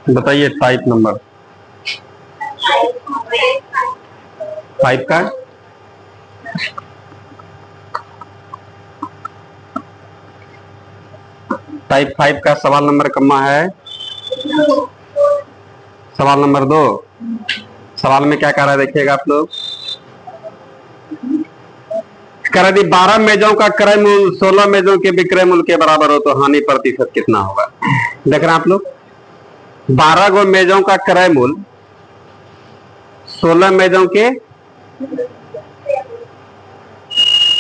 बताइए type number 5 का। Type 5 का सवाल नंबर कम्मा है। सवाल नंबर 2। सवाल में क्या कह रहा है देखिएगा आप लोग। कह रहा है 12 मेजों का क्रय मूल्य 16 मेजों के विक्रय मूल्य के बराबर हो तो हानि प्रतिशत कितना होगा। देख रहे हैं आप लोग, 12 गो मेजों का क्रय मूल्य 16 मेजों के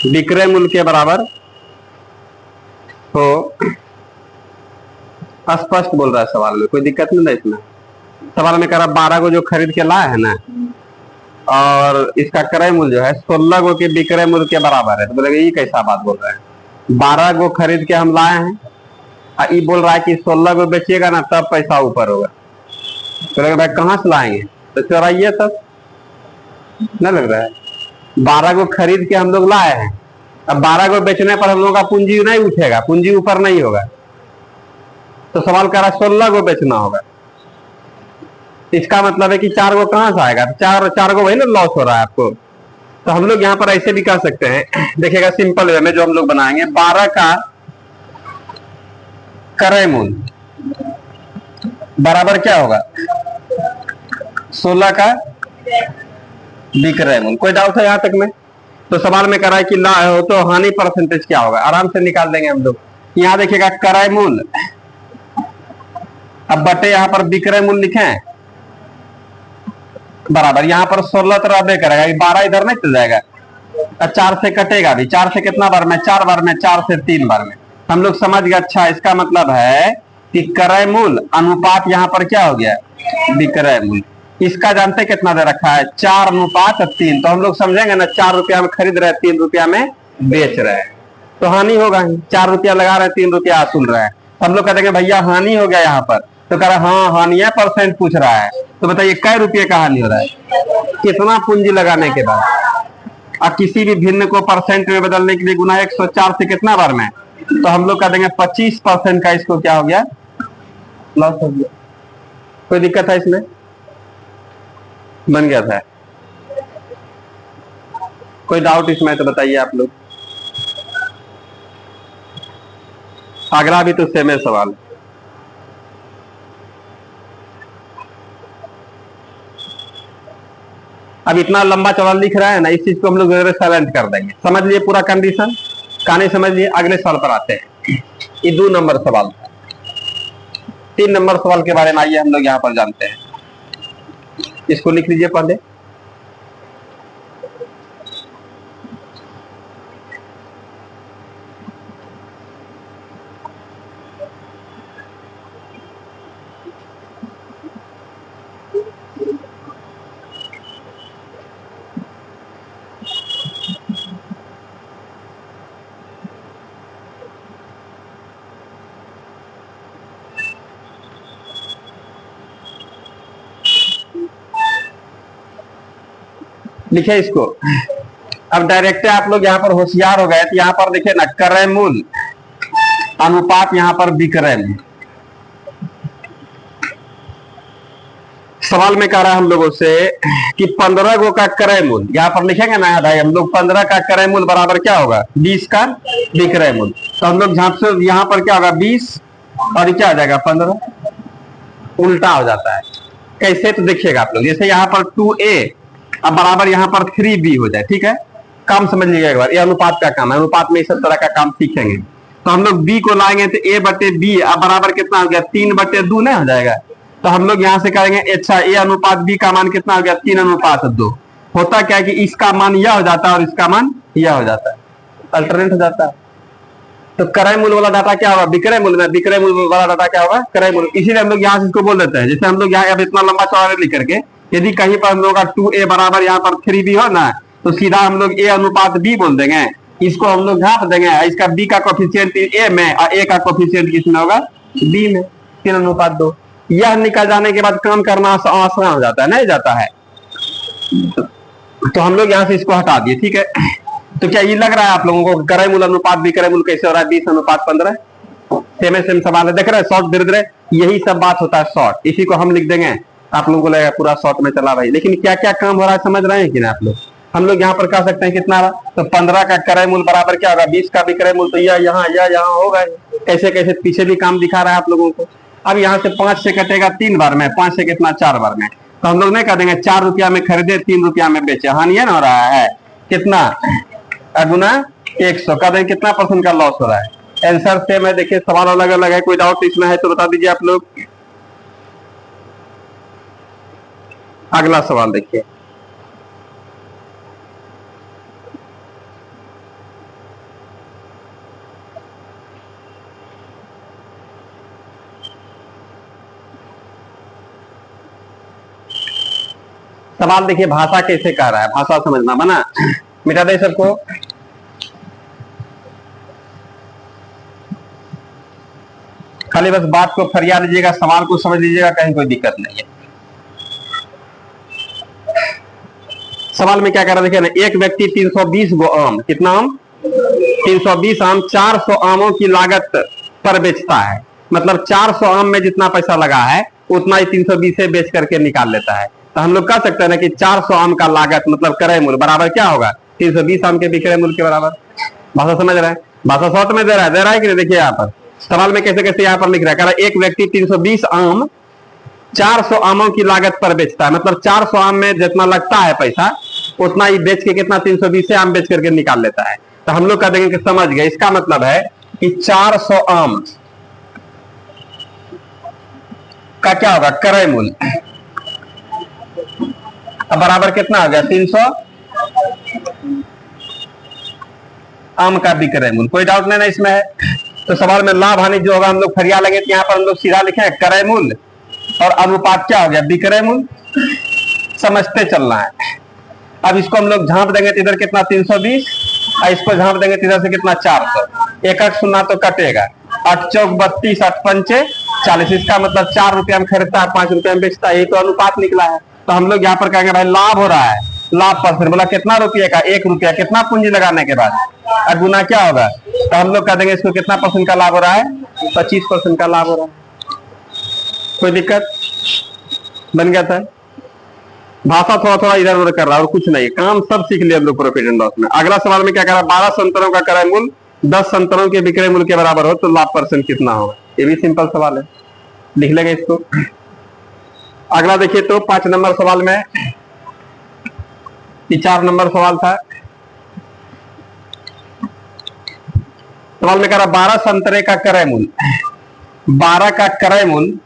विक्रय मूल्य के बराबर हो। स्पष्ट बोल रहा है सवाल में, कोई दिक्कत नहीं है इसमें। सवाल में कह रहा 12 गो जो खरीद के लाए है ना, और इसका क्रय मूल्य जो है 16 गो के विक्रय मूल्य के बराबर है, तो बोलेगा ये कैसा बात बोल रहे हैं। 12 गो खरीद के हम लाए हैं और ये बोल रहा है कि 16 गो बेचिएगा ना तब पैसा ऊपर होगा। बोलेगा भाई कहां से लाएंगे, तो चोराइए तब। न लग रहा है 12 गो खरीद के हम लोग लाए हैं, अब 12 गो बेचने पर हम लोग का पूंजी नहीं उठेगा, पूंजी ऊपर नहीं होगा। तो सवाल कर रहा है 16 गो बेचना होगा। इसका मतलब है कि 4 गो कहां से आएगा, चार गो वही ना लॉस हो रहा है आपको। तो हम लोग यहां पर ऐसे भी कर सकते हैं, देखिएगा सिंपल वे में जो हम लोग बनाएंगे, 12 का क्रय मूल्य बराबर क्या होगा 16 का विक्रय मूल्य। कोई डाउट है यहां तक में। तो सवाल में कह रहा है कि ला हो तो हानि परसेंटेज क्या होगा, आराम से निकाल देंगे हम लोग। यहां देखिएगा क्रय मूल्य, अब बटे यहां पर विक्रय मूल्य लिखे हैं बराबर, यहां पर 16 तो रबे करेगा, 12 इधर नहीं चल जाएगा, 4 से कटेगा भी। 4 से कितना बार में, 4 बार में, 4 से 3 बार में। हम लोग समझ गए। अच्छा, इसका मतलब है कि क्रय मूल्य अनुपात यहां पर क्या हो गया, विक्रय मूल्य। इसका जानते कितना दे रखा है, 4:3। तो हम लोग समझेंगे ना, 4 रुपया में खरीद रहे हैं, 3 रुपया में बेच रहे हैं, तो हानि होगा ही। 4 रुपया लगा रहे हैं, 3 रुपया वसूल रहे हैं। हम लोग कहते हैं भैया हानि हो गया यहाँ पर, तो कह रहा है हाँ हानि है, परसेंट पूछ रहा है। तो बताइए कै रुपये का हानि हो रहा है, कितना पूंजी लगाने के बाद। अब किसी भी भिन्न को परसेंट में बदलने के लिए गुना 104 से कितना बार में, तो हम लोग कह देंगे 25% का इसको क्या हो गया, लॉस हो गया। कोई दिक्कत है इसमें, बन गया था। कोई डाउट इसमें तो बताइए आप लोग। अगला भी तो सेम है सवाल। अब इतना लंबा चौड़ा लिख रहा है ना, इस चीज को हम लोग साइलेंट कर देंगे। समझ लिए पूरा कंडीशन, कहानी समझ लिए। अगले सवाल पर आते हैं। ये 2 नंबर सवाल, 3 नंबर सवाल के बारे में आइए हम लोग यहाँ पर जानते हैं। इसको लिख लीजिए पहले। लिखे इसको। अब डायरेक्ट आप लोग यहाँ पर होशियार हो गए, तो यहाँ पर देखिए ना, क्रय मूल्य अनुपात यहाँ पर विक्रय मूल्य। सवाल में कह रहा है हम लोगों से कि 15 गो का क्रय मूल्य, यहाँ पर लिखेंगे ना भाई हम लोग, 15 का क्रय मूल्य बराबर क्या होगा 20 का विक्रय मूल्य। तो हम लोग झांप से यहाँ पर क्या होगा 20 और क्या हो जाएगा 15, उल्टा हो जाता है। कैसे, तो देखिएगा आप लोग, जैसे यहाँ पर 2A अब बराबर यहाँ पर 3B हो जाए, ठीक है। काम समझ लीजिएगा एक बार, ये अनुपात का काम है, अनुपात में इस तरह का काम सीखेंगे। तो हम लोग B को लाएंगे तो A/B अब बराबर कितना हो गया 3/2 नहीं हो जाएगा। तो हम लोग यहाँ से करेंगे अच्छा A अनुपात B का मान कितना हो गया 3:2। होता क्या है कि इसका मान यह हो जाता है और इसका मान यह हो जाता है, अल्टरनेट हो जाता है। तो क्रय मूल्य वाला डाटा क्या होगा विक्रय मूल्य में, विक्रय मूल्य वाला डाटा क्या होगा क्रय मूल्य। इसीलिए हम लोग यहाँ से इसको बोल देते हैं। जैसे हम लोग यहाँ अब इतना लंबा चौड़ा लिख करके, यदि कहीं पर हम लोग का 2A बराबर यहाँ पर 3B हो ना, तो सीधा हम लोग A अनुपात B बोल देंगे। इसको हम लोग झाप देंगे, इसका B का कोफिशिएंट A में और A का कोफिशिएंट किसमें होगा B में, 3:2। यह निकल जाने के बाद काम करना आसान हो जाता है, नहीं जाता है। तो हम लोग यहाँ से इसको हटा दिए, ठीक है। तो क्या ये लग रहा है आप लोगों को क्रय मूल्य अनुपात विक्रय मूल्य कैसे हो रहा है 20:15। सेम सेम सवाल है, देख रहे हैं शॉर्ट धीरे धीरे यही सब बात होता है शॉर्ट, इसी को हम लिख देंगे, आप लोगों को लगेगा पूरा शॉर्ट में चला भाई, लेकिन क्या क्या काम हो रहा है समझ रहे हैं कि ना आप लोग। हम लोग यहाँ पर कह सकते हैं कितना, तो 15 का क्रय मूल्य बराबर क्या होगा 20 का विक्रय मूल्य, तो यह यहाँ होगा, कैसे कैसे पीछे भी काम दिखा रहा है आप लोगों को। अब यहाँ से 5 से कटेगा 3 बार में, 5 से कितना 4 बार में, तो हम लोग नहीं कह देंगे 4 रुपया में खरीदे 3 रुपया में बेचे, हानि है ना हो रहा है, कितना गुना 100, कह देंगे कितना % का लॉस हो रहा है। आंसर सेम है, देखिए सवाल अलग अलग है, कोई डाउट इसमें है तो बता दीजिए आप लोग। अगला सवाल देखिए, सवाल देखिए भाषा कैसे कह रहा है, भाषा समझना बना, मिटा दे सबको। खाली बस बात को फरिया लीजिएगा, सवाल को समझ लीजिएगा, कहीं कोई दिक्कत नहीं है। सवाल में क्या कह रहा है देखिए ना, एक व्यक्ति 320 गो आम, कितना आम 320 आम 400 आमों की लागत पर बेचता है, मतलब 400 आम में जितना पैसा लगा है उतना ही 320 से बेच करके निकाल लेता है। तो हम लोग कह सकते हैं ना कि 400 आम का लागत मतलब क्रय मूल्य बराबर क्या होगा 320 आम के विक्रय मूल्य के बराबर। भाषा समझ रहा है, भाषा शॉर्ट में दे रहा है कि नहीं, देखिए यहाँ पर सवाल में कैसे कैसे यहाँ पर लिख रहा है, कह रहा है एक व्यक्ति 320 आम 400 आमों की लागत पर बेचता है, मतलब 400 आम में जितना लगता है पैसा उतना ही बेच के कितना 320 से आम बेच करके निकाल लेता है। तो हम लोग कह देंगे कि समझ गए, इसका मतलब है कि 400 आम का क्या होगा क्रय मूल्य, अब बराबर कितना हो गया 300 आम का विक्रय मूल्य, कोई डाउट नहीं ना इसमें है। तो सवाल में लाभ हानि जो होगा हम लोग फरिया लगे, यहाँ पर हम लोग सीधा लिखे क्रय मूल्य और अनुपात क्या हो गया विक्रय मूल्य, समझते चलना है। अब इसको हम लोग झांप देंगे तो इधर कितना 320 और इसको झांप देंगे तो इधर से कितना 400, एक 8 शून्य तो कटेगा, 8 चौक 32 8 पंचे 40, इसका मतलब 4 रुपया में खरीदता है 5 रुपया में बेचता है, ये तो अनुपात निकला है। तो हम लोग यहाँ पर कहेंगे भाई लाभ हो रहा है, लाभ परसेंट बोला कितना रुपये का 1 रुपया, कितना पूंजी लगाने के बाद और गुना क्या होगा, तो हम लोग कह देंगे इसको कितना % का लाभ हो रहा है 25% का लाभ हो रहा है। कोई दिक्कत बन गया था, भाषा थोड़ा थोड़ा इधर उधर कर रहा है और कुछ नहीं, काम सब सीख लिया हम लोग प्रॉफिट एंड लॉस में। अगला सवाल में क्या कर रहा है 12 संतरों का क्रय मूल्य 10 संतरों के विक्रय मूल्य के बराबर हो तो लाभ % कितना होगा, ये भी सिंपल सवाल है, लिख लेंगे इसको। अगला देखिए तो 5 नंबर सवाल में, 4 नंबर सवाल था, सवाल में कह रहा 12 संतरे का क्रय मूल्य, 12 का क्रय मूल्य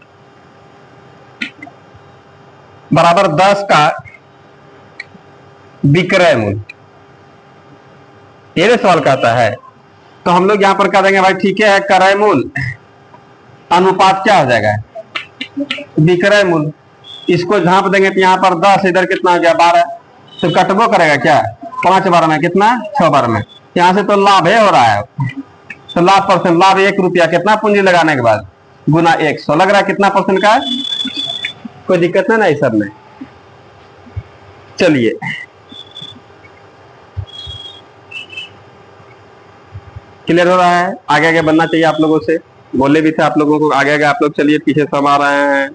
बराबर 10 का विक्रय मूल्य, ये सवाल कहता है। तो हम लोग यहां पर कह देंगे भाई ठीक है क्रय मूल्य अनुपात क्या हो जाएगा विक्रय मूल्य, इसको झांप देंगे तो यहाँ पर 10 इधर कितना हो गया 12, तो कटबो करेगा क्या 5 बार में कितना 6 बार में, यहां से तो लाभ है हो रहा है, तो लाभ %, लाभ 1 रुपया कितना पूंजी लगाने के बाद गुना 100, लग रहा है कितना % का, कोई दिक्कत नहीं ना इस सब में। चलिए क्लियर हो रहा है, आगे आगे बनना चाहिए आप लोगों से, बोले भी थे आप लोगों को आगे आगे आप लोग चलिए, पीछे सब आ रहे हैं।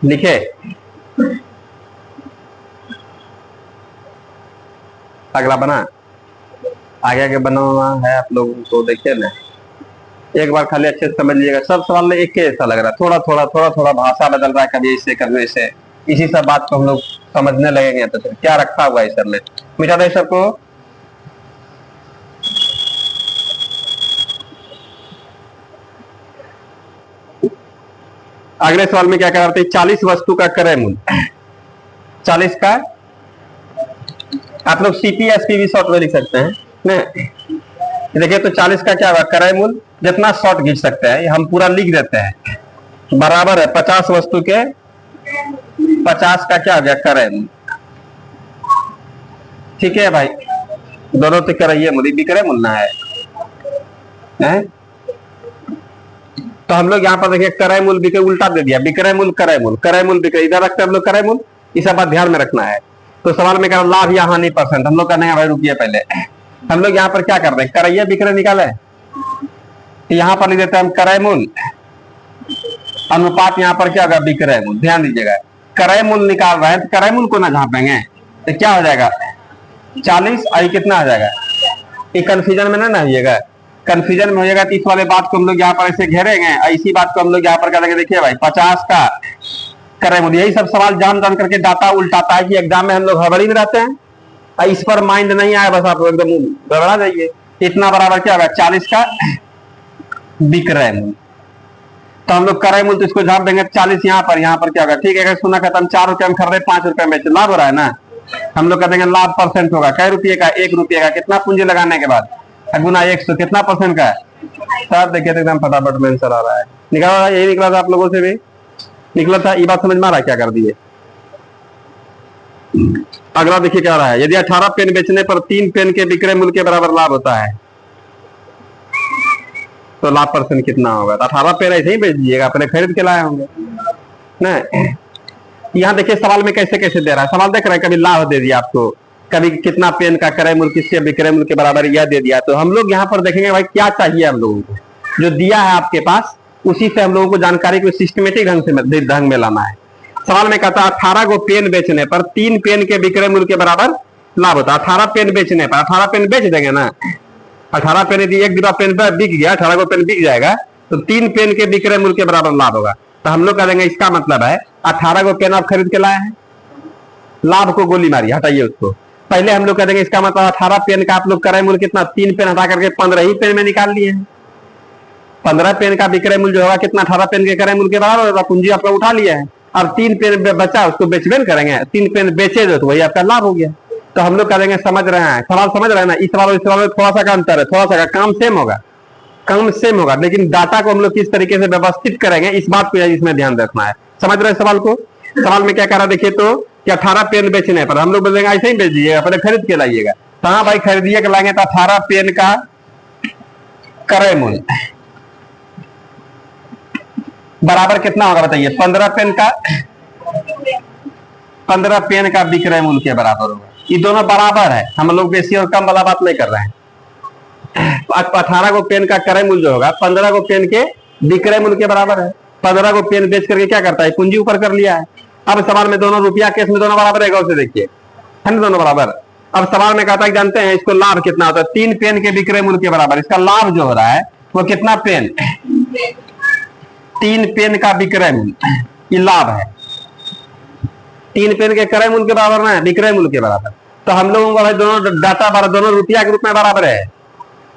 लिखे अगला बना, आगे आगे बनाना है आप लोगों को, देखिए ना एक बार खाली अच्छे से समझ लीजिएगा, सब सवाल में एक के जैसा लग रहा है, थोड़ा थोड़ा भाषा बदल रहा है, कभी इससे कभी इससे, इसी सब बात को हम लोग समझने लगेंगे तो फिर क्या रखा हुआ है इस सब में, मिटा दे सबको। अगले सवाल में क्या कह रहे थे 40 वस्तु का क्रय मूल्य, 40 का आप लोग CPSP भी शॉर्ट में लिख सकते हैं ना, देखिए तो 40 का क्या होगा क्रय मूल्य, जितना शॉर्ट खींच सकते हैं हम पूरा लिख देते हैं, बराबर है 50 वस्तु के 50 का क्या हो गया क्रय मूल्य, ठीक है भाई, दोनों तो क्रय मूल्य विक्रय मूल्य है। तो हम लोग यहाँ पर देखिए क्रय मूल्य विक्रय उल्टा दे दिया, विक्रय मूल्य क्रय मूल्य, क्रय मूल्य विक्रय इधर रखते हैं हम लोग क्रय मूल्य, इस बात ध्यान में रखना है। तो सवाल में कह लाभ या हानि परसेंट, हम लोग करने भाई रुकिए पहले, हम लोग यहाँ पर क्या कर रहे हैं, क्रय विक्रय निकाले, यहाँ पर लिख देते हैं हम क्रय मूल्य अनुपात, यहाँ पर क्या होगा विक्रय मूल्य। ध्यान दीजिएगा क्रय मूल्य निकाल रहे हैं तो क्रय मूल्य को ना झापेंगे तो क्या हो जाएगा 40, आई कितना आ जाएगा, ये कंफ्यूजन में ना होइएगा, कंफ्यूजन में होइएगा तो इस वाले बात को हम लोग यहाँ पर ऐसे घेरेंगे, इसी बात को हम लोग यहाँ पर करेंगे। देखिए भाई 50 का क्रय मूल्य, यही सब सवाल जान जान करके डाटा उल्टाता है कि एग्जाम में हम लोग हड़बड़ी में रहते हैं, इस पर माइंड नहीं आया बस आप एकदम गड़बड़ा जाइए। इतना बराबर क्या होगा 40 का विक्रय मूल्य, तो हम लोग क्रय मूल्य तो इसको झाप देंगे 40 यहाँ पर क्या होगा, ठीक है सुना खत्म, 4 रुपए में खरीदे 5 रुपए में लाभ हो रहा है ना, हम लोग कह देंगे लाभ परसेंट होगा कै रुपये का, 1 रुपये का, कितना पूंजी लगाने के बाद गुना 100, कितना परसेंट का है सर, देखिए तो एकदम फटाफट में आंसर आ रहा है, निकला रहा है, यही निकला था आप लोगों से भी निकला था, ये बात समझ में आ रहा है क्या कर दिए। अगला देखिए क्या रहा है, यदि 18 पेन बेचने पर 3 पेन के विक्रय मूल्य के बराबर लाभ होता है तो लाभ परसेंट कितना होगा, तो 18 पेन ऐसे ही बेच दीजिएगा, अपने खरीद के लाए होंगे ना। यहाँ देखिए सवाल में कैसे कैसे दे रहा है, सवाल देख रहे हैं, कभी लाभ दे दिया आपको, कभी कितना पेन का क्रय मूल्य किसके विक्रय मूल्य के बराबर यह दे दिया, तो हम लोग यहाँ पर देखेंगे भाई क्या चाहिए हम लोगों को, जो दिया है आपके पास उसी से हम लोगों को जानकारी को सिस्टमेटिक ढंग में लाना है। सवाल में कहता है 18 को पेन बेचने पर 3 पेन के विक्रय मूल्य के बराबर लाभ होता है। 18 पेन बेचने पर 18 पेन बेच देंगे ना, 18 पेन यदि 1 डिब्बा पेन पर बिक गया, 18 को पेन बिक जाएगा तो 3 पेन के विक्रय मूल्य के बराबर लाभ होगा। तो हम लोग कह देंगे इसका मतलब है 18 को पेन आप खरीद के लाए हैं, लाभ को गोली मारी, हटाइए उसको, पहले हम लोग कह देंगे इसका मतलब 18 पेन का आप लोग क्रय मूल्य कितना, 3 पेन हटा करके 15 ही पेन में निकाल लिए हैं, 15 पेन का विक्रय मूल्य जो होगा कितना 18 पेन के क्रय मूल्य के बराबर होगा, पूंजी आपका उठा लिया है, अब 3 पेन बचा उसको बेचबेन करेंगे, 3 पेन बेचे जो तो वही आपका लाभ हो गया। तो हम लोग कह देंगे समझ रहे हैं, सवाल समझ रहे हैं ना, इस सवाल में थोड़ा सा का अंतर है, थोड़ा सा का काम सेम होगा, लेकिन डाटा को हम लोग किस तरीके से व्यवस्थित करेंगे इस बात को इसमें ध्यान रखना है। समझ रहे हैं सवाल को, सवाल में क्या कह रहा है देखिए तो कि 18 पेन बेचने पर हम लोग बोलेंगे ऐसे ही बेच दीजिएगा, पहले खरीद के लाइएगा, तो हाँ भाई खरीदिए के लाएंगे तो 18 पेन का क्रय मूल्य बराबर कितना होगा बताइए, 15 पेन का विक्रय मूल्य के बराबर होगा। ये दोनों बराबर है, हम लोग बेसी और कम वाला बात नहीं कर रहे हैं। 18 को पेन का क्रय मूल्य जो होगा 15 को पेन के विक्रय मूल्य के बराबर है। 15 को पेन बेच करके क्या करता है, पूंजी ऊपर कर लिया है। अब सवाल में दोनों रुपया केस में दोनों बराबर है, गौर से देखिए है ना, दोनों बराबर। अब सवाल में कहता है जानते हैं इसको लाभ कितना होता है, 3 पेन के विक्रय मूल्य के बराबर, इसका लाभ जो हो रहा है वो कितना पेन, 3 पेन का विक्रय मूल्य, ये लाभ है, 3 पेन के क्रय मूल्य के बराबर ना, विक्रय मूल्य के बराबर। तो हम लोगों का दोनों डाटा दोनों रुपया के रूप में बराबर है।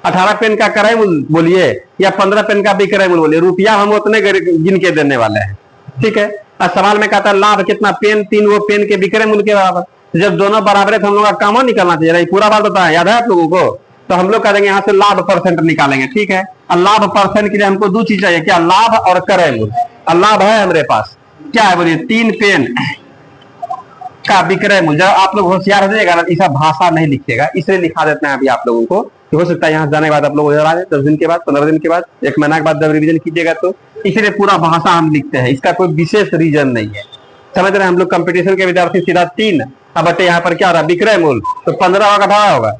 18 पेन का क्रय मूल्य बोलिए या 15 पेन का विक्रय मूल्य बोलिए, रुपया हम उतने गिन के देने वाले हैं, ठीक है। और सवाल में कहता है लाभ कितना, पेन 3 वो पेन के विक्रय मूल्य के बराबर। जब दोनों बराबर है तो हम लोग का काम निकालना चाहिए, पूरा बात बताया याद है आप लोगों को। तो हम लोग कह देंगे यहाँ से लाभ परसेंट निकालेंगे, ठीक है। और लाभ परसेंट के लिए हमको 2 चीज चाहिए, क्या, लाभ और क्रय मूल्य। और लाभ है हमारे पास क्या है बोलिए, 3 पेन का विक्रय मूल्य। जब आप लोग होशियार हो जाएगा ना, ऐसा भाषा नहीं लिखिएगा, इसलिए लिखा देते हैं अभी आप लोगों को, हो सकता है यहाँ जाने के बाद आप लोग उधर आ जाए 10 दिन के बाद, 15 दिन के बाद, 1 महीना के बाद जब रिवीजन कीजिएगा तो इसलिए पूरा भाषा हम लिखते हैं, इसका कोई विशेष रीजन नहीं है। समझ रहे हैं, हम लोग कंपटीशन के विद्यार्थी सीधा 3 अब बटे यहाँ पर क्या हो रहा है विक्रय मूल्य, तो 15 होगा 18 होगा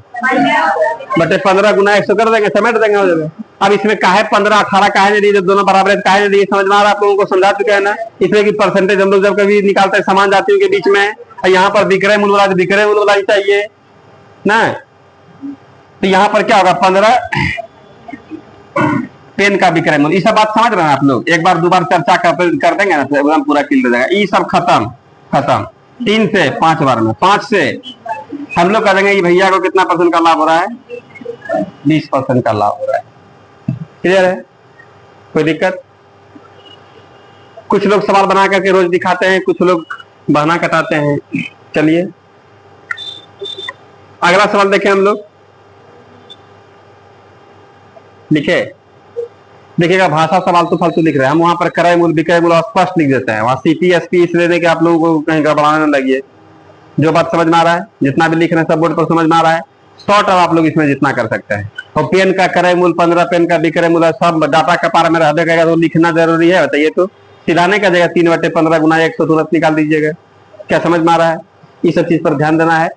बटे 15 गुना 100 कर देंगे, समेट देंगे हो जाएगा। अब इसमें काहे 15 18 काहे नहीं दिए, दोनों बराबर है काहे नहीं दिए, समझ में आ रहा है आप लोगों को, समझा चुके हैं ना। इसलिए कि परसेंटेज हम लोग जब कभी निकालते हैं समान जातियों के बीच में, यहाँ पर विक्रय मूल्य वाला विक्रय मूल्य वाला ही चाहिए ना, तो यहाँ पर क्या होगा 15 पेन का विक्रय मूल्य। ये सब बात समझ रहे हैं आप लोग, एक बार 2 बार चर्चा कर देंगे ना तो एकदम पूरा क्लियर हो जाएगा। ये सब खत्म 3 से 5 बार में, 5 से हम लोग कह देंगे कि भैया को कितना परसेंट का लाभ हो रहा है, 20% का लाभ हो रहा है। क्लियर है, कोई दिक्कत। कुछ लोग सवाल बना करके रोज दिखाते हैं, कुछ लोग बहाना कटाते हैं। चलिए अगला सवाल देखें हम लोग, लिखे देखिएगा, भाषा सवाल तो फालतू लिख रहे हैं हम, वहां पर क्रय मूल्य विक्रय मूल्य स्पष्ट लिख देते हैं, वहां सीपी एसपी इसलिए नहीं कि आप लोगों को कहीं गड़बड़ाने लगिए। जो बात समझ में आ रहा है, जितना भी लिख रहे हैं सब बोर्ड पर समझ में आ रहा है, शॉर्ट अब आप लोग इसमें जितना कर सकते हैं। और पेन का क्रय मूल्य 15 पेन का विक्रय मूल्य सब डाटा का पार में रह देगा, तो लिखना जरूरी है बताइए, तो सिधाने का जगह 3/15 गुना 100 तुरंत निकाल दीजिएगा। क्या समझ में आ रहा है, ये सब चीज पर ध्यान देना है।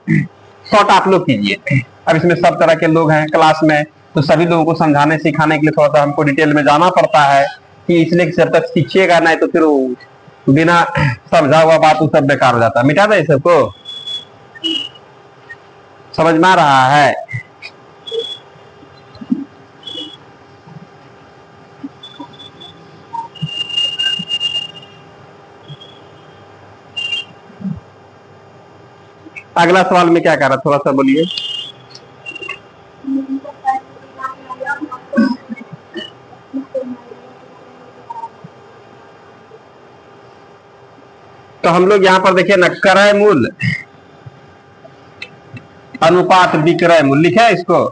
शॉर्ट आप लोग कीजिए। अब इसमें सब तरह के लोग हैं क्लास में, तो सभी लोगों को समझाने सिखाने के लिए थोड़ा सा हमको डिटेल में जाना पड़ता है, कि इसलिए कि जब तक सीखिएगा नहीं तो फिर बिना समझा हुआ बात सब बेकार हो जाता है। मिटा दे सबको, समझ में आ रहा है? अगला सवाल में क्या कह रहा, थोड़ा सा बोलिए। तो हम लोग यहां पर देखिए ना, क्रय मूल्य अनुपात विक्रय मूल्य लिखा है इसको।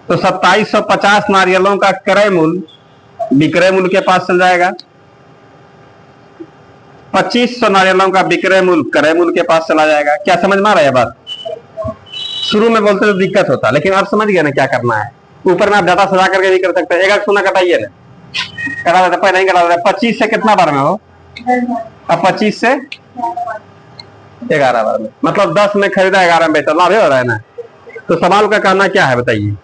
तो 2750 नारियलों का क्रय मूल्य विक्रय मूल्य के पास चल जाएगा, 2500 नारियलों का विक्रय मूल्य क्रय मूल्य के पास चला जाएगा। क्या समझ में आ रहा है बात? शुरू में बोलते तो दिक्कत होता, लेकिन आप समझ गए ना क्या करना है। ऊपर में आप डाटा सजा करके भी कर सकते हैं। एक शून्य कटाइए ना, कटा देते पहले नहीं कटा देते। 25 से कितना बार में हो? अब 25 से 11 बार में, मतलब 10 में खरीदा 11 में बेचा, लाभ हो रहा है ना। तो सवाल का कहना क्या है बताइए,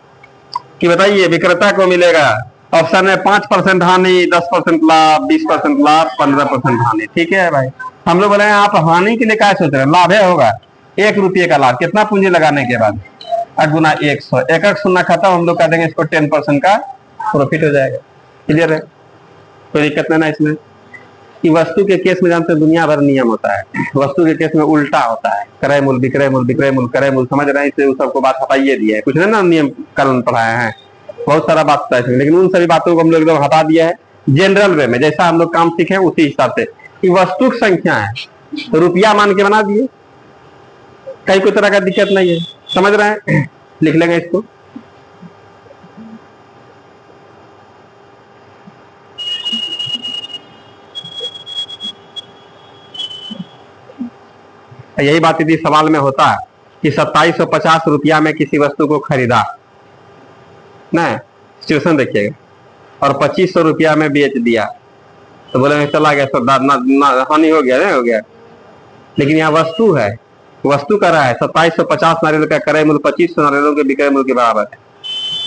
कि बताइए विक्रेता को मिलेगा ऑप्शन है 5% हानि, 10% लाभ, 20% लाभ, 15% हानि। ठीक है भाई, हम लोग बोले आप हानि के लिए क्या सोच रहे हैं? लाभ है होगा 1 रुपये का लाभ, कितना पूंजी लगाने के बाद? गुना 100, एक शून्य खत्म, हम लोग कह देंगे इसको 10% का प्रॉफिट हो जाएगा। क्लियर है? कोई दिक्कत नहीं ना इसमें। कि वस्तु के केस में जानते हैं दुनिया भर नियम होता है, वस्तु के केस में उल्टा होता है, क्रय मूल्य विक्रय मूल्य विक्रय मूल्य क्रय मूल्य, समझ रहे हैं? इसलिए सबको बात हटाइए दिया है, कुछ नहीं ना नियम कानून पढ़ाए हैं, बहुत सारा बात होता है, लेकिन उन सभी बातों को हम लोग एकदम हटा दिया है जनरल वे में, जैसा हम लोग काम सीखे उसी हिसाब से। कि वस्तु की संख्या है तो रुपया मान के बना दिए, कहीं कोई तरह का दिक्कत नहीं है, समझ रहे हैं? लिख लेंगे इसको। यही बात यदि सवाल में होता कि 2750 रुपया में किसी वस्तु को खरीदा ना, सिचुएशन देखिएगा, और 2500 रुपया में बेच दिया, तो बोले चला गया सब हानि हो गया, नहीं हो गया। लेकिन यहाँ वस्तु है, वस्तु का रहा है 2750 नारियल का क्रय मूल्य 2500 नारियलों के विक्रय मूल्य के बराबर है,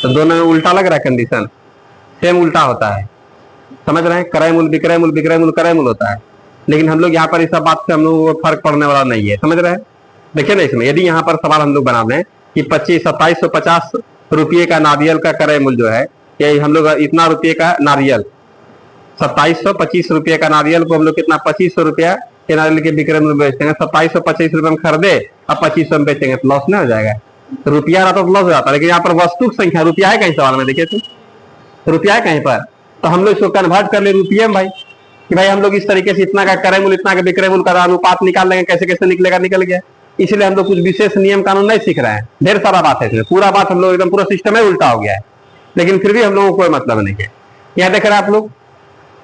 तो दोनों में उल्टा लग रहा है, कंडीशन सेम उल्टा होता है, समझ रहे हैं? क्रय मूल्य विक्रय मूल्य विक्रय मूल्य क्रय मूल्य होता है, लेकिन हम लोग यहाँ पर इस सब बात से हम लोग को फर्क पड़ने वाला नहीं है, समझ रहे हैं? देखिए ना, इसमें यदि यहाँ पर सवाल हम लोग बना दें कि 2750 रुपये का नारियल का क्रय मूल्य जो है, ये हम लोग इतना रुपये का नारियल, 2725 रुपये का नारियल को हम लोग कितना 2500 रुपया के नारियल के विक्रय मूल्य बेचेंगे, 2725 रुपये में खरीदे अब 2500 में बेचेंगे, तो लॉस नहीं हो जाएगा? रुपया रहता तो लॉस हो जाता, लेकिन यहाँ पर वस्तु की संख्या, रुपया है कहीं सवाल में? देखिए तो रुपया है कहीं पर, तो हम लोग इसको कन्वर्ट कर ले रुपये में भाई, कि भाई हम लोग इस तरीके से इतना का क्रय मूल्य इतना का विक्रय मूल्य का अनुपात निकाल लेंगे, कैसे कैसे निकलेगा, निकल गया। इसलिए हम लोग कुछ विशेष नियम कानून नहीं सीख रहे हैं, ढेर सारा बात है इसमें, पूरा बात हम लोग एकदम पूरा सिस्टम है उल्टा हो गया है, लेकिन फिर भी हम लोगों को कोई मतलब नहीं है। यहाँ देख रहे हैं आप लोग,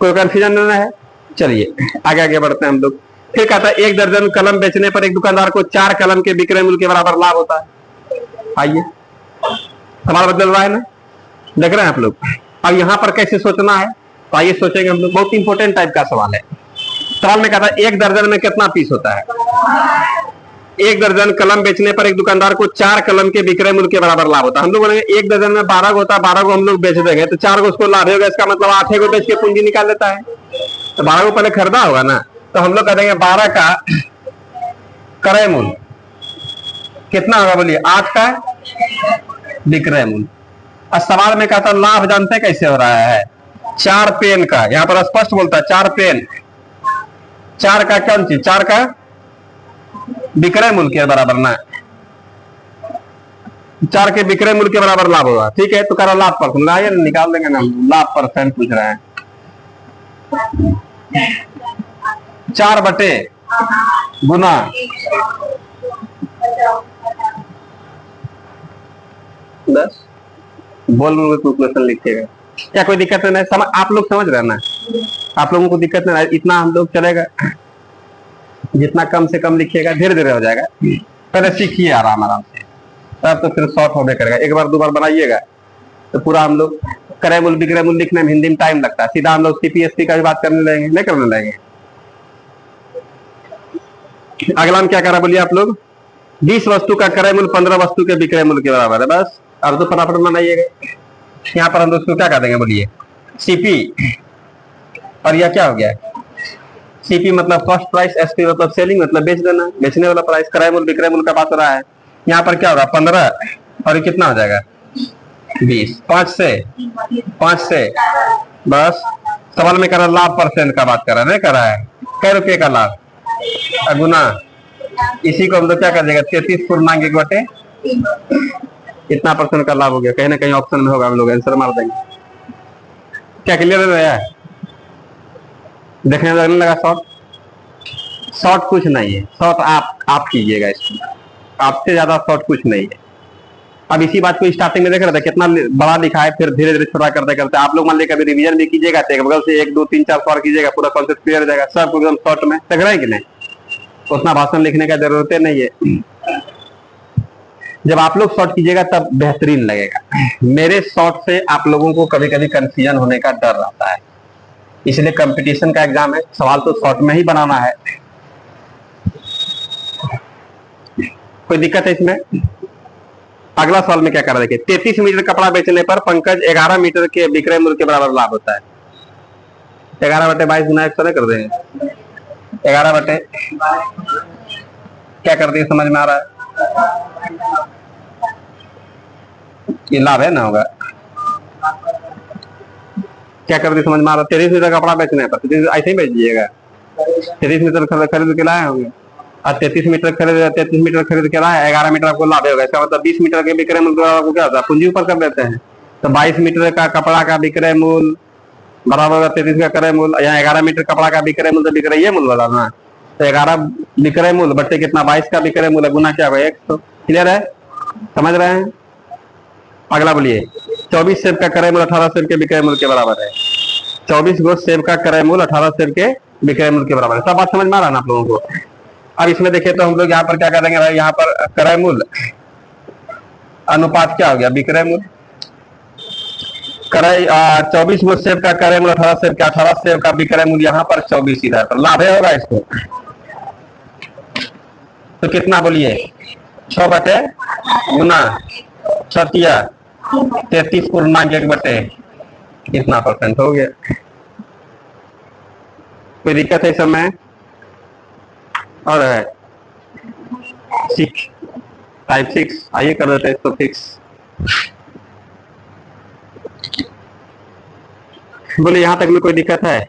कोई कंफ्यूजन नहीं है? चलिए आगे आगे बढ़ते हैं हम लोग। फिर कहता है 1 दर्जन कलम बेचने पर एक दुकानदार को 4 कलम के विक्रय मूल्य के बराबर लाभ होता है। आइए सवाल बदल रहा है ना, देख रहे हैं आप लोग? अब यहाँ पर कैसे सोचना है, तो आइए सोचेंगे हम लोग। बहुत इंपॉर्टेंट टाइप का सवाल है। सवाल में कहता है 1 दर्जन में कितना पीस होता है? 1 दर्जन कलम बेचने पर एक दुकानदार को 4 कलम के विक्रय मूल्य के बराबर लाभ होता है। हम लोग बोलेंगे 1 दर्जन में 12 होता है, 12 को हम लोग बेच देंगे तो 4 को उसको लाभ होगा, इसका मतलब 8 को बेच के पूंजी निकाल लेता है, तो 12 को पहले खरीदा होगा ना, तो हम लोग कह देंगे 12 का क्रय मूल्य कितना होगा, बोलिए 8 का विक्रय मूल्य। अब सवाल में कहता लाभ जानते हैं कैसे हो रहा है? 4 पेन का, यहाँ पर स्पष्ट बोलता है 4 पेन, 4 का कौन चीज, 4 का विक्रय मूल्य के बराबर ना, 4 के विक्रय मूल्य के बराबर लाभ होगा। ठीक है, तो करो लाभ परसेंट, आइए निकाल देंगे ना, लाभ परसेंट पूछ रहे हैं। 4 बटे गुना 10, बोल क्वेश्चन लिखिएगा, क्या कोई दिक्कत नहीं? समझ आप लोग समझ रहे हैं ना? आप लोगों को दिक्कत नहीं, इतना हम लोग चलेगा, जितना कम से कम लिखिएगा धीरे धीरे हो जाएगा, पहले सीखिए आराम आराम से, तब तो फिर शॉर्ट होने करेगा। एक बार 2 बार बनाइएगा तो पूरा हम लोग क्रय मूल्य विक्रय मूल्य लिखने में हिंदी में टाइम लगता है, सीधा हम लोग सीपीएसपी का भी बात करने लगेंगे, नहीं करने लगेंगे। अगला हम क्या करा बोलिए आप लोग, 20 वस्तु का क्रय मूल्य 15 वस्तु के विक्रय मूल्य के बराबर है। बस अब तो फटाफट बनाइएगा। यहाँ पर हम दोस्तों क्या कर देंगे बोलिए, सीपी, और यह क्या हो गया, सीपी मतलब कॉस्ट प्राइस, एसपी मतलब सेलिंग मतलब बेच देना, बेचने वाला प्राइस, क्रय मूल्य विक्रय मूल्य का बात हो रहा है। यहाँ पर क्या होगा 15 और ये कितना हो जाएगा 20, 5 से बस। सवाल में करा लाभ परसेंट का बात करा, नहीं करा है, कै रुपये का लाभ गुना, इसी को हम लोग क्या कर देगा 33.1 इतना परसेंट का लाभ हो गया। कहीं ना कहीं ऑप्शन में होगा, हम लोग आंसर मार देंगे। क्या क्लियर है भैया, देखने लगने लगा शॉर्ट कुछ नहीं है, शॉर्ट आप कीजिएगा इसमें, आपसे ज्यादा शॉर्ट कुछ नहीं है। अब इसी बात को स्टार्टिंग में देख रहे थे कितना बड़ा लिखा है, फिर धीरे धीरे छोटा करते करते आप लोग मान लीजिए कभी रिवीजन भी कीजिएगा तो बगल से 1 2 3 4 सवाल कीजिएगा, पूरा कॉन्सेप्ट क्लियर हो जाएगा, सब एकदम शॉर्ट में देख रहे हैं कि नहीं, उतना भाषण लिखने का जरूरत नहीं है। जब आप लोग शॉर्ट कीजिएगा तब बेहतरीन लगेगा। मेरे शॉर्ट से आप लोगों को कभी कभी कंफ्यूजन होने का डर रहता है, इसलिए कंपटीशन का एग्जाम है, सवाल तो शॉर्ट में ही बनाना है। कोई दिक्कत है इसमें? अगला सवाल में क्या कर रहा है, देखिए 33 मीटर कपड़ा बेचने पर पंकज 11 मीटर के विक्रय मूल्य के बराबर लाभ होता है। 11/22 गुना 100 कर देंगे, 11 क्या कर दिए समझ में आ रहा है, ये लाभ है ना होगा, क्या कर दिए समझ में आ रहा है। 33 मीटर कपड़ा बेचने पर ऐसे ही बेच दीजिएगा, 33 मीटर खरीद के लाए होंगे और 33 मीटर खरीद के लाए, 11 मीटर आपको लाभ होगा, इसका मतलब 20 मीटर के विक्रय मूल्य आपको क्या होता है पूंजी ऊपर कर देते हैं, तो 22 मीटर का कपड़ा का विक्रय मूल्य बराबर होगा 33 का क्रय मूल्य, यहाँ 11 मीटर कपड़ा का विक्रय मूल्य विक्रय मूल्य बताना, तो 11 विक्रय मूल्य बट्टे कितना 22 का विक्रय मूल्य गुना क्या होगा 100। क्लियर है, समझ रहे हैं? अगला बोलिए 24 सेब का क्रय मूल्य 18 सेब के विक्रय मूल्य के बराबर है। 24 गो सेब का क्रय मूल्य 18 सेब के विक्रय मूल्य के बराबर है। सब बात समझ में आ रहा है ना आप लोगों को? अब इसमें देखिए तो हम लोग यहाँ पर क्या करेंगे, यहाँ पर क्रय मूल्य अनुपात क्या हो गया विक्रय मूल्य, क्रय 24 गो सेब का क्रय मूल्य 18 सेब का, 18 सेब का विक्रय मूल्य यहाँ पर 24 इधर पर, लाभ है होगा इसको, तो कितना बोलिए 6 बटे गुना 33.1 बटे कितना परसेंट हो गया। कोई दिक्कत है इस समय? और है 6 टाइप 6 आइए कर देते हैं इसको फिक्स। बोले यहां तक में कोई दिक्कत है?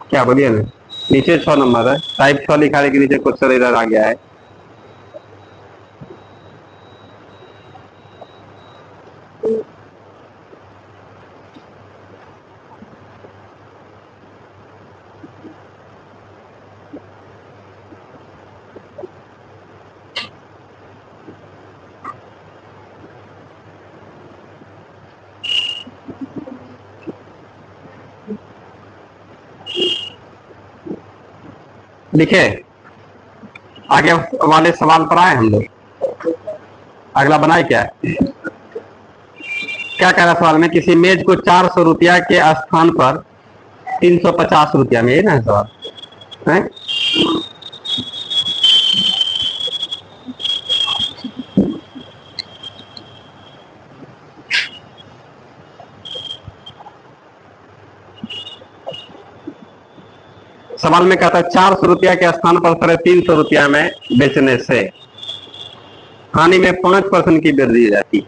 क्या बोलिए ना, नीचे 6 नंबर है, टाइप 6 लिखा है कि नीचे कुछ इधर आ गया है। लिखे आगे वाले सवाल पर आए हम लोग, अगला बनाए क्या क्या कह रहा सवाल में, किसी मेज को 400 रुपया के स्थान पर 350 रुपया में, ना सवाल है? सवाल में कहता है 400 रुपया के स्थान पर 350 रुपया में बेचने से हानि में 5% की वृद्धि हो जाती।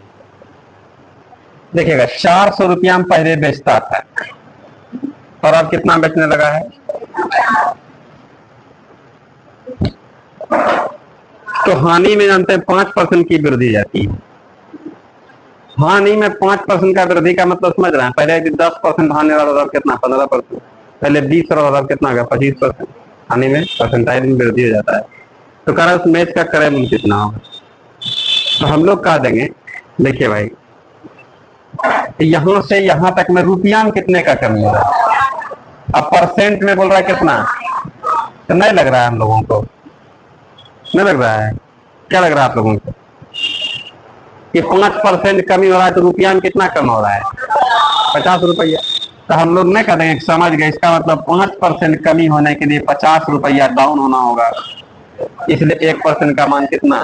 देखिएगा 400 रुपया में पहले बेचता था और अब कितना बेचने लगा है, तो हानि में जानते हैं 5% की वृद्धि जाती है। हानि में 5% का वृद्धि का मतलब समझ रहे हैं, पहले 10% हानि वाला कितना 15%, पहले 20 और कितना होगा 25%, हानि में परसेंटाइल में वृद्धि हो जाता है। तो कह रहा उस मैच का क्रय मूल्य कितना होगा, तो हम लोग कह देंगे देखिए भाई यहां से यहां तक में रुपया में कितने का कमी हो रहा है, अब परसेंट में बोल रहा है कितना, तो नहीं लग रहा है हम लोगों को, नहीं लग रहा है, क्या लग रहा है आप लोगों को? कि 5% कमी हो रहा है तो रुपया में कितना कम हो रहा है? 50 रुपया। तो हम लोग नहीं करेंगे, समझ गए, इसका मतलब 5% कमी होने के लिए 50 रुपया डाउन होना होगा। इसलिए 1% का मान कितना?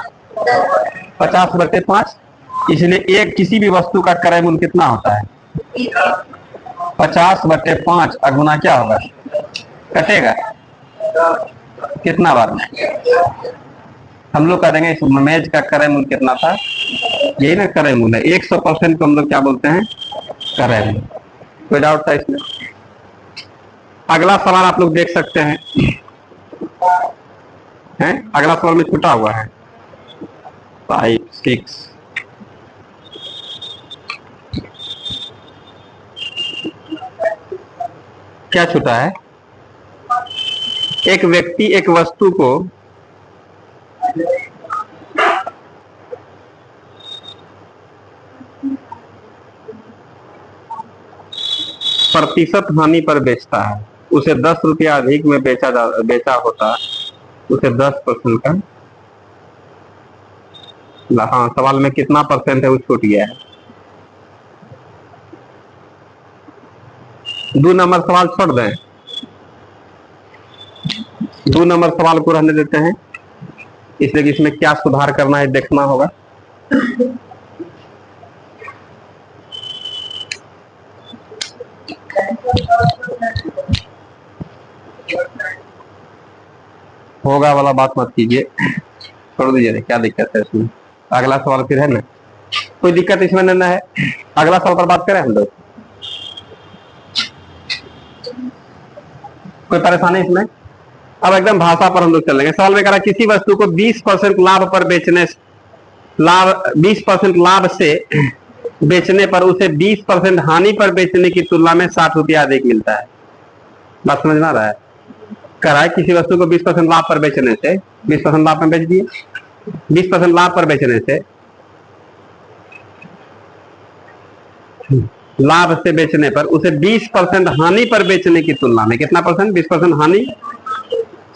50/5। इसलिए एक किसी भी वस्तु का क्रय मूल्य कितना होता है? 50/5 गुना क्या होगा? कटेगा कितना बार में? हम लोग करेंगे इस मेज का क्रय मूल्य कितना था? यही ना क्रय मूल्य है। 100% को हम लोग क्या बोलते हैं? क्रय मूल्य। कोई डाउट था इसमें? अगला सवाल आप लोग देख सकते हैं, अगला सवाल में छूटा हुआ है 5, 6। क्या छूटा है? एक व्यक्ति एक वस्तु को प्रतिशत हानि पर बेचता है, उसे 10 रुपया अधिक में बेचा होता, उसे 10% का, हाँ सवाल में कितना परसेंट है वो छूट गया है। 2 नंबर सवाल छोड़ दें, 2 नंबर सवाल को रहने देते हैं, इसलिए कि इसमें क्या सुधार करना है देखना होगा। होगा वाला बात मत कीजिए, छोड़ दीजिए, क्या दिक्कत है इसमें? अगला सवाल फिर है ना, कोई दिक्कत इसमें नहीं है। अगला सवाल पर बात करें हम लोग, कोई परेशानी इसमें? अब एकदम भाषा पर हम लोग चलेंगे। सवाल में कह रहा किसी वस्तु को 20% लाभ पर बेचने, 20% लाभ से बेचने पर उसे 20% हानि पर बेचने की तुलना में 60 रुपया अधिक मिलता है। बात समझ में आ रहा है? कह रहा है किसी वस्तु को 20% लाभ पर बेचने से, 20% लाभ में बेच दिए, 20% लाभ पर बेचने से, लाभ से बेचने पर उसे 20% हानि पर बेचने की तुलना में कितना परसेंट? 20% हानि,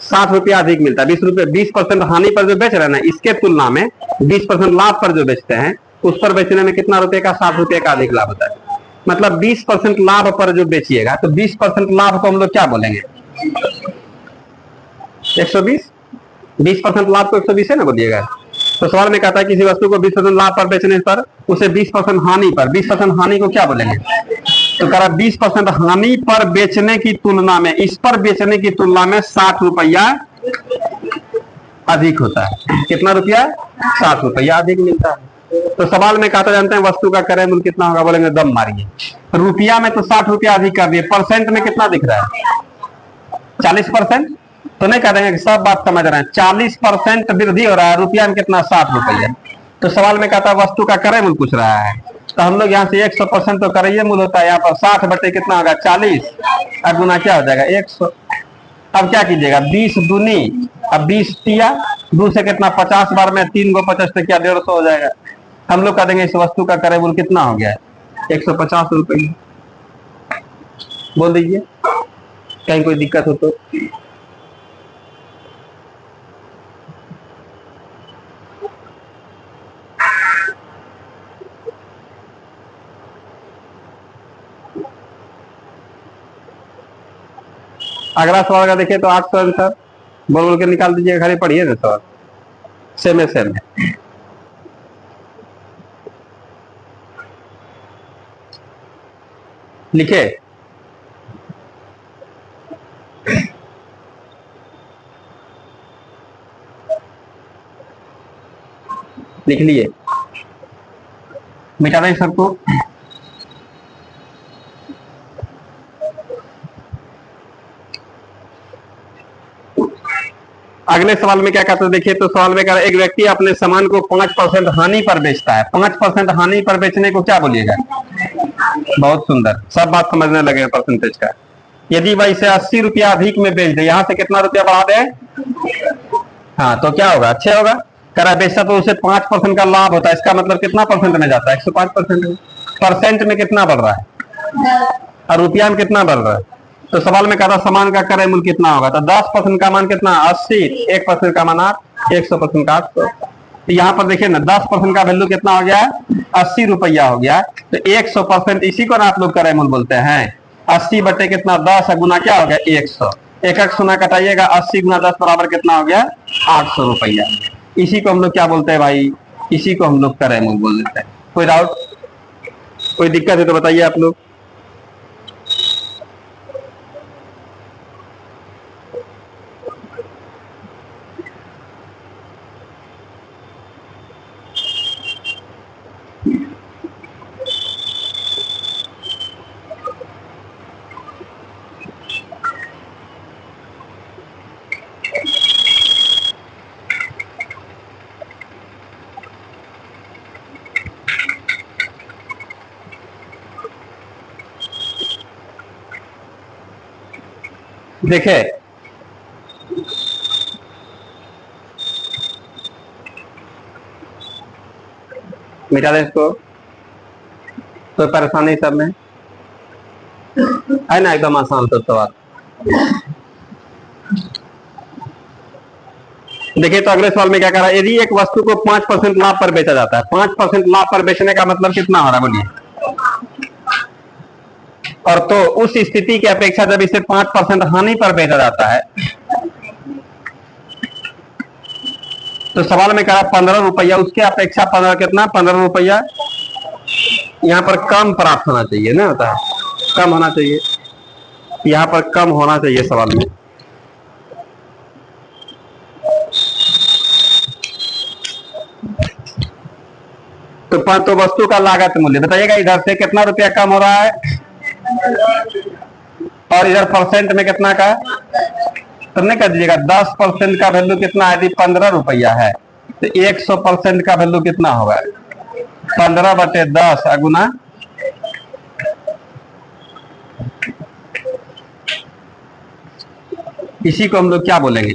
60 रुपया अधिक मिलता है। 20% हानि पर जो बेच रहे हैं ना, इसके तुलना में 20% लाभ पर जो बेचते हैं उस पर बेचने में कितना रुपए का? 60 रुपए का अधिक लाभ होता है। मतलब 20% लाभ पर जो बेचिएगा तो 20% लाभ को हम लोग क्या बोलेंगे? 120। 20% लाभ को 120 है ना बोलिएगा। तो सवाल में कहता है किसी वस्तु को 20% लाभ पर बेचने पर उसे 20% हानि पर, 20% हानि को क्या बोलेंगे? तो कह रहा 20% हानि पर बेचने की तुलना में, इस पर बेचने की तुलना में 60 रुपया अधिक होता है। कितना रुपया? 60 रुपया अधिक मिलता है। तो सवाल में कहता जानते हैं वस्तु का क्रय मूल्य कितना होगा? बोलेंगे दम मारिए। रुपया में तो 60 रुपया अधिक कर दिए, परसेंट में कितना दिख रहा है? 40%। तो नहीं कह देंगे कि सब बात समझ रहे हैं, 40% वृद्धि हो रहा है, रुपया में कितना? 60 रुपया। तो सवाल में कहता है वस्तु का क्रय मूल्य पूछ रहा है, तो हम लोग यहाँ से 100% तो क्रय मूल्य होता है, यहाँ पर 60 बटे कितना होगा? 40 और गुना क्या हो जाएगा? 100। अब क्या कीजिएगा? 20 दूनी, अब 20 तिया, 2 से कितना? 50 बार में 3 को 50 से क्या 150 हो जाएगा। हम लोग कह देंगे इस वस्तु का क्रय मूल्य कितना हो गया है? 150 रुपये। बोल दीजिए, कहीं कोई दिक्कत हो तो। अगला सवाल का देखिए तो 800 आंसर बोल बोल के निकाल दीजिए, खाली पढ़िए ना सवाल, सेम है सेम है। लिखे, लिख लिए, मिटा दें सबको। अगले सवाल में क्या कहते हैं देखिए, तो सवाल में कह रहा है एक व्यक्ति अपने सामान को 5% हानि पर बेचता है। 5% हानि पर बेचने को क्या बोलिएगा? बहुत सुंदर, सब बात समझने लगे परसेंटेज का। यदि वह इसे 80 रुपया अधिक में बेच दे, यहां से कितना रुपया बढ़ा दे? हाँ, तो क्या होगा? अच्छे होगा। कह रहा बेचता तो उसे 5% का लाभ होता है, इसका मतलब कितना परसेंट में जाता है? 105%। परसेंट में कितना बढ़ रहा है और रुपया में कितना बढ़ रहा है? तो सवाल में कहता सामान का क्रय मूल्य कितना होगा? तो 10% का मान कितना? 80, 1% का मान 8, 100% का 800। तो यहाँ पर देखिए ना 10% का वैल्यू कितना हो गया, 80 रुपया हो गया। तो 100% इसी को ना आप लोग क्रय मूल्य बोलते हैं। 80 बटे कितना 10 गुना क्या हो गया 100। एक एक सुना कटाइएगा, 80 गुना 10 बराबर कितना हो गया 800 रुपया। इसी को हम लोग क्या बोलते हैं भाई, इसी को हम लोग क्रय मूल्य बोल देते हैं। कोई डाउट, कोई दिक्कत है तो बताइए आप लोग। देखे मिटा दें इसको, कोई परेशानी सब में है ना, एकदम आसान तो सवाल। देखिए तो अगले सवाल में क्या करा, यदि एक वस्तु को 5% लाभ पर बेचा जाता है, 5% लाभ पर बेचने का मतलब कितना हो रहा है बोलिए। और तो उस स्थिति की अपेक्षा जब इसे 5% हानि पर बेचा जाता है, तो सवाल में कहा 15 रुपया, उसके अपेक्षा 15 कितना 15 रुपया यहाँ पर कम प्राप्त होना चाहिए ना, होता है कम होना चाहिए, यहाँ पर कम होना चाहिए सवाल में। तो वस्तु का लागत मूल्य बताइएगा, इधर से कितना रुपया कम हो रहा है और इधर परसेंट में कितना का, तब नहीं कर दीजिएगा। 10% का वैल्यू कितना है, यदि 15 रुपया है तो 100% का वैल्यू कितना होगा 15 बटे 10 गुना, इसी को हम लोग क्या बोलेंगे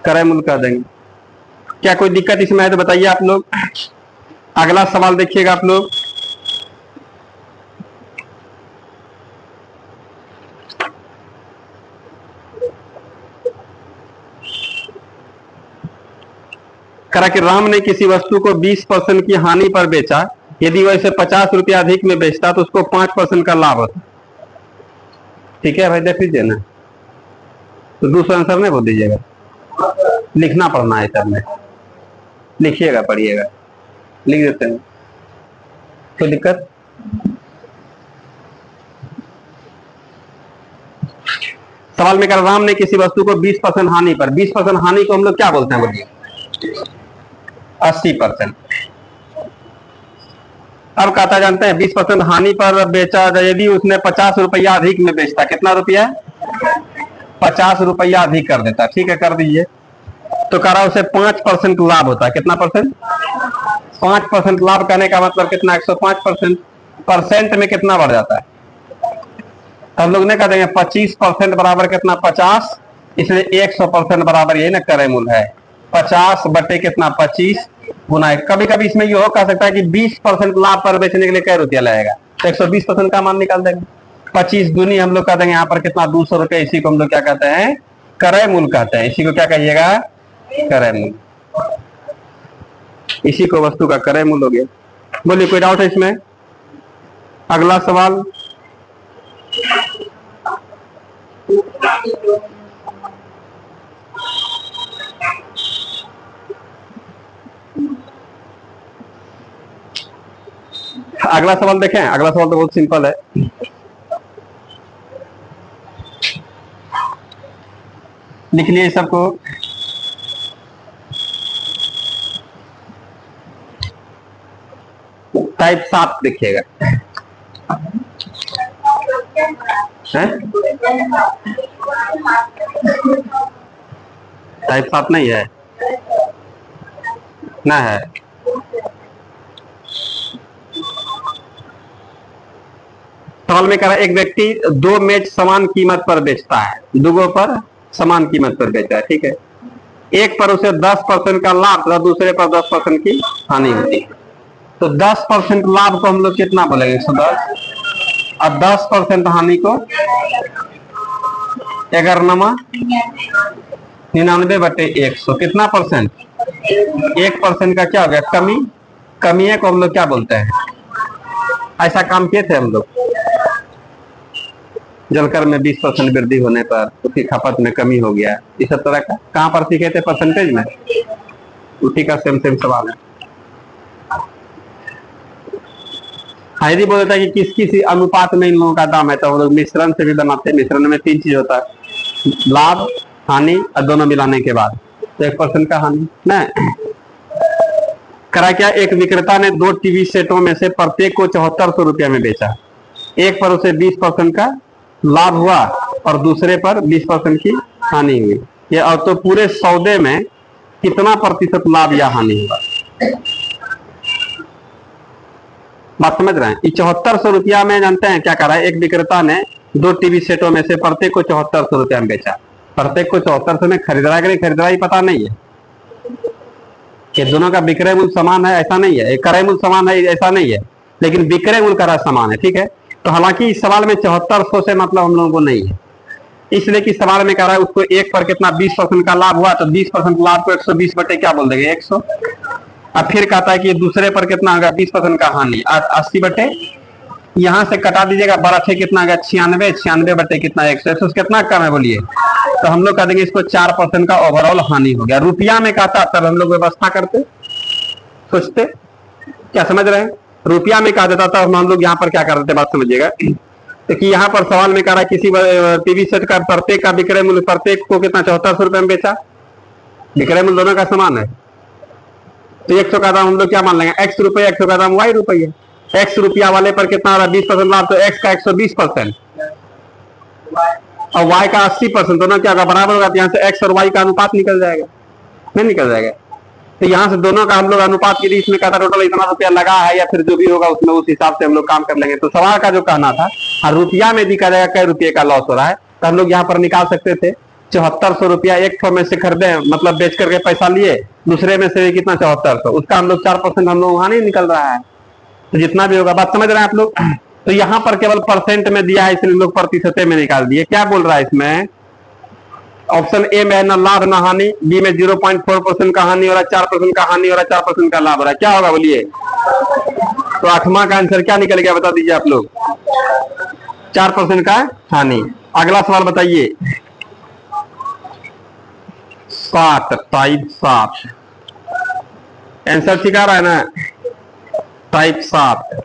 क्रय मूल्य कर देंगे। क्या कोई दिक्कत इसमें है तो बताइए आप लोग। अगला सवाल देखिएगा आप लोग, करा कि राम ने किसी वस्तु को 20% की हानि पर बेचा, यदि वह इसे 50 रुपया अधिक में बेचता तो उसको 5% का लाभ होता। ठीक है भाई, देख लीजिए ना, तो दूसरा आंसर नहीं बोल दीजिएगा, लिखना पड़ना है सर में, लिखिएगा पढ़िएगा, लिख देते हैं, कोई दिक्कत। सवाल में कर राम ने किसी वस्तु को 20% हानि पर, 20% हानि को हम लोग क्या बोलते हैं बोलिए 80%। अब कहता जानते हैं 20% हानि पर बेचा, यदि उसने 50 रुपया अधिक में बेचता, कितना रुपया 50 रुपया अधिक कर देता, ठीक है कर दीजिए, तो कह रहा उसे 5% लाभ होता है। कितना परसेंट 5% लाभ करने का मतलब कितना 105%, परसेंट में कितना बढ़ जाता है, हम लोग ने कह देंगे 25% बराबर कितना 50, इसलिए 100% बराबर यही ना क्रय मूल्य है 50 बटे कितना 25 गुना। कभी कभी इसमें ये हो कह सकता है कि 20% लाभ पर बेचने के लिए क्या रुपया लगेगा, तो 120% का मान निकाल देंगे, 25 दूनी हम लोग कह देंगे यहाँ पर कितना 200 रुपये, इसी को हम लोग क्या कहते हैं क्रय मूल्य कहते हैं। इसी को क्या कहिएगा क्रय मूल्य, इसी को वस्तु का क्रय मूल्य हो गया। बोलिए कोई डाउट है इसमें। अगला सवाल, अगला सवाल देखें, अगला सवाल तो बहुत सिंपल है। लिख लिए सबको, टाइप 7 देखिएगा, टाइप 7 नहीं है ना, है सवाल में कह रहा है एक व्यक्ति 2 मेज समान कीमत पर बेचता है, दुगो पर समान कीमत पर बेचा है, ठीक है, एक पर उसे 10% का लाभ तथा दूसरे पर 10% की हानि होती है। तो 10% लाभ को हम लोग कितना बोलेंगे 110, और 10% हानि को 11नमा 99/100 कितना परसेंट? 1% का क्या हो गया? कमी। कमी को हम लोग क्या बोलते हैं? ऐसा काम किए थे हम लोग। जलकर में 20% वृद्धि होने पर उसकी खपत में कमी हो गया, इस तरह का कहां पर सीखे थे? परसेंटेज में। उसी का सेम सवाल है। यदि बोलता है कि किस किस अनुपात में इन लोगों का दाम है, तो हम लोग मिश्रण से भी बनाते हैं। मिश्रण में 3 चीज होता है, लाभ, हानि और दोनों मिलाने के बाद तो 1% का हानि न करा। क्या एक विक्रेता ने 2 टीवी सेटों में से प्रत्येक को 7400 रुपया में बेचा। एक पर उसे 20% का लाभ हुआ और दूसरे पर 20% की हानि हुई। ये और तो पूरे सौदे में कितना प्रतिशत लाभ या हानि हुआ? बात समझ रहे हैं? 7400 रुपया में जानते हैं क्या करा है? एक विक्रेता ने 2 टीवी सेटों में से प्रत्येक को 7400 रुपया में बेचा। प्रत्येक को 7400 में खरीद रहा है कि नहीं खरीद रहा है पता नहीं है। कि दोनों का विक्रय मूल्य समान है ऐसा नहीं है, क्रय मूल्य समान है ऐसा नहीं है, लेकिन विक्रय मूल्य का समान है। ठीक है, तो हालांकि इस सवाल में 7400 से मतलब हम लोगों को नहीं है, इसलिए कि सवाल में कह रहा है उसको एक पर कितना 20% का लाभ हुआ, तो 20% लाभ को 120 बटे क्या बोल देंगे? 100। अब फिर कहता है कि दूसरे पर कितना होगा? 20% का हानि 80 बटे, यहां से कटा दीजिएगा 12 कितना होगा? 96। 96 बटे कितना? 100। कितना कम है बोलिए? तो हम लोग कह देंगे इसको 4% का ओवरऑल हानि हो गया। रुपया में कहता तब हम लोग व्यवस्था करते, सोचते, क्या समझ रहे हैं? रुपया में कहा देता था हम लोग यहाँ पर क्या कर देते? बात समझिएगा। तो कि यहाँ पर सवाल में कह रहा है किसी टीवी सेट का प्रत्येक का विक्रय मूल्य प्रत्येक को कितना? 7400 रुपए में बेचा। विक्रय मूल्य दोनों का समान है, तो 100 का दाम हम लोग क्या मान लेंगे? x रुपये। 100 का दाम y रुपये। x रुपया वाले पर कितना आ रहा है? 20% लाभ, तो x का 120% और y का 80%। दोनों क्या होगा? बराबर होगा। यहाँ से x और y का अनुपात निकल जाएगा, नहीं निकल जाएगा? तो यहाँ से दोनों का हम लोग अनुपात के लिए इसमें कहता टोटल इतना रुपया लगा है या फिर जो भी होगा उसमें उस हिसाब से हम लोग काम कर लेंगे। तो सवाल का जो कहना था, और रुपया में दिखा जाएगा कई रुपये का लॉस हो रहा है, तो हम लोग यहाँ पर निकाल सकते थे 7400 रुपया एक ठो में से खरीदे, मतलब बेच करके पैसा लिए, दूसरे में से कितना? 7400। उसका हम लोग 4% हम लोग वहां नहीं निकल रहा है, तो जितना भी होगा। बात समझ रहे हैं आप लोग? तो यहाँ पर केवल परसेंट में दिया है, इसलिए लोग प्रतिशत में निकाल दिए। क्या बोल रहा है इसमें? ऑप्शन ए में न लाभ न हानि, बी में 0.4% का हानि हो रहा है, 4% का हानि हो रहा है, 4% का लाभ हो रहा है। क्या होगा बोलिए? तो 8वां का आंसर क्या निकल गया? बता दीजिए आप लोग। 4% का हानि। अगला सवाल बताइए। 7 टाइप 7 आंसर ठीक आ रहा है ना? टाइप 7।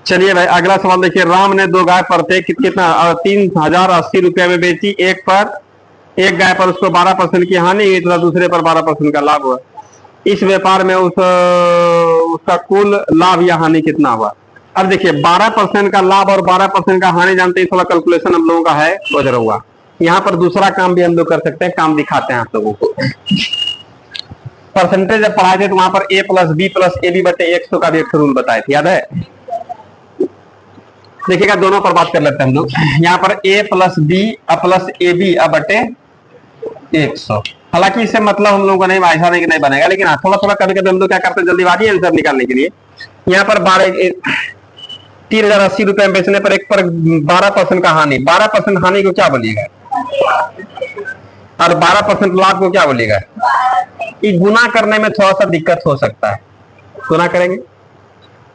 चलिए भाई अगला सवाल देखिए। राम ने 2 गाय प्रत्येक कितना 3080 रुपया में बेची। एक गाय पर उसको 12% की हानि हुई तथा दूसरे पर 12% का लाभ हुआ। इस व्यापार में उसका कुल लाभ या हानि कितना हुआ? अब देखिए 12% का लाभ और 12% का हानि जानते हैं, थोड़ा कैलकुलेशन हम लोगों का है गुजरा हुआ। यहाँ पर दूसरा काम भी हम लोग कर सकते हैं, काम दिखाते हैं आप लोगों को। परसेंटेज जब पढ़ाए थे तो वहां पर a + b + ab बटे 100 का भी एक रूल बताए थे, याद है? देखिएगा दोनों पर बात कर लेते हैं हम लोग। यहाँ पर a + b + ab बटे 100। हालांकि इससे मतलब हम लोगों को नहीं ऐसा नहीं कि नहीं बनेगा, लेकिन थोड़ा थोड़ा कभी कभी हम लोग क्या करते हैं जल्दीबाजी आंसर निकालने के लिए। यहाँ पर 3080 रुपए में बेचने पर एक पर 12% का हानि। 12% हानि को क्या बोलिएगा? और 12% लाभ को क्या बोलिएगा? ये गुना करने में थोड़ा सा दिक्कत हो सकता है। गुना करेंगे,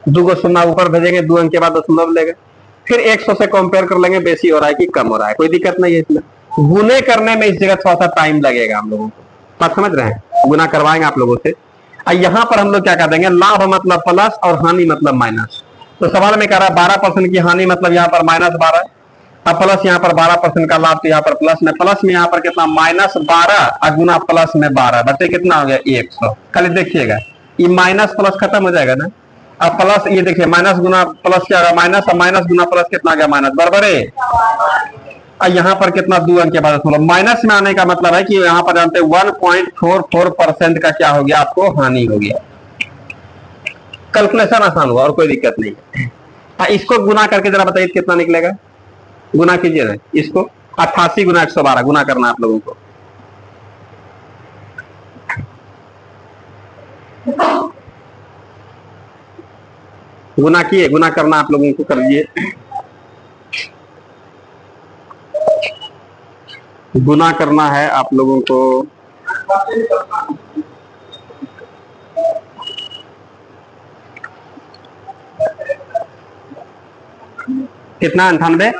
2 को शून्य ऊपर भेजेंगे, 2 अंक के बाद दशमलव लेंगे, फिर 100 से कंपेयर कर लेंगे बेसी हो रहा है कि कम हो रहा है, कोई दिक्कत नहीं है इसमें। गुने करने में इस जगह थोड़ा सा टाइम लगेगा हम लोगों को, बात समझ रहे हैं? गुना करवाएंगे आप लोगों से। यहाँ पर हम लोग क्या कर देंगे? लाभ मतलब प्लस और हानि मतलब माइनस। तो सवाल में कह रहा है 12% की हानि मतलब यहाँ पर -12, अब प्लस यहाँ पर 12% का लाभ, तो यहाँ पर प्लस में यहाँ पर कितना? -12 और गुना प्लस में 12 बटे कितना हो गया? 100। खाली देखिएगा ये माइनस प्लस खत्म हो जाएगा ना। अब प्लस ये देखिए माइनस गुना प्लस क्या होगा? माइनस, और माइनस गुना प्लस कितना गया? माइनस, बराबर है। और यहाँ पर कितना? 2 अंक के बाद माइनस में आने का मतलब है कि यहाँ पर जानते 1.44% का क्या हो गया? आपको हानि हो गया। कैलकुलेशन आसान हुआ और कोई दिक्कत नहीं। इसको गुना करके जरा बताइए कितना निकलेगा? गुना कीजिए ना इसको। 88 × 112 गुना करना आप लोगों को। गुना किए, गुना करना आप लोगों को कर लिए, गुना करना है आप लोगों को। कितना 98,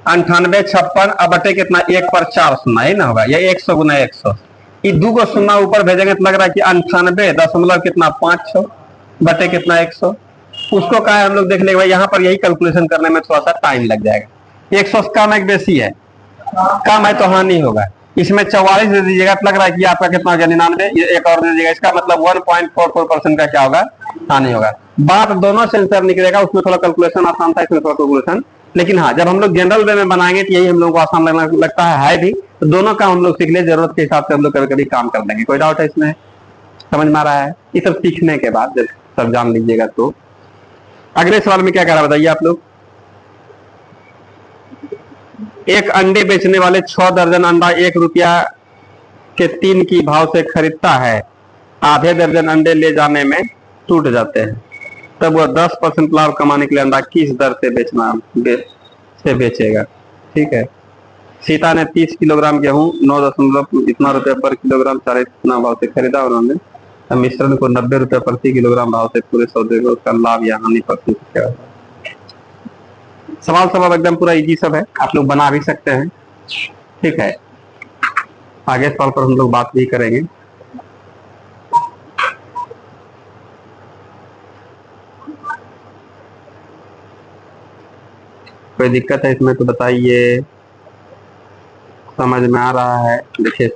98 56 अब बटे कितना 1 पर 4 सुना ही ना होगा, ये 100 गुना 100, ये 2 को सुना ऊपर भेजेंगे तो लग रहा है कि 98 कितना 500 बटे कितना 100। उसको कहा हम लोग देख लेंगे भाई, यहाँ पर यही कैलकुलेशन करने में थोड़ा सा टाइम लग जाएगा। 100 कम एक बेसी है, कम है तो हानि होगा। इसमें 44 दे दीजिएगा तो लग रहा है कि आपका कितना हो गया 99, ये एक और दे दीजिएगा, इसका मतलब 1.44% का क्या होगा, हानि होगा। बात दोनों से आंसर निकलेगा, उसमें थोड़ा कैलकुलेशन आसान था, इसमें थोड़ा कैलकुलेशन, लेकिन हाँ जब हम लोग जनरल वे में बनाएंगे तो यही हम लोग को आसान लगता है भी, तो दोनों का हम लोग सीख ले, जरूरत के हिसाब से हम लोग कभी कभी काम कर लेंगे। कोई डाउट है इसमें, समझ में आ रहा है? ये सब सीखने के बाद जब सब जान लीजिएगा तो अगले सवाल में क्या कह रहा है बताइए आप लोग। एक अंडे बेचने वाले 6 दर्जन अंडा 1 रुपया के 3 की भाव से खरीदता है, आधे दर्जन अंडे ले जाने में टूट जाते हैं, तब वह 10% लाभ कमाने के लिए अंडा किस दर से बेचेगा। ठीक है, सीता ने 30 किलोग्राम गेहूं 9 इतना रुपए पर किलोग्राम 40 इतना भाव से खरीदा, उन्होंने मिश्रण को 90 रुपए प्रति किलोग्राम भाव से पूरे सौदे को उसका लाभ या हानि प्रति क्या होगा। सवाल सब एकदम पूरा इजी सब है, आप लोग बना भी सकते हैं। ठीक है, आगे सवाल पर हम लोग बात भी करेंगे। कोई दिक्कत है इसमें तो बताइए, समझ में आ रहा है? देखिए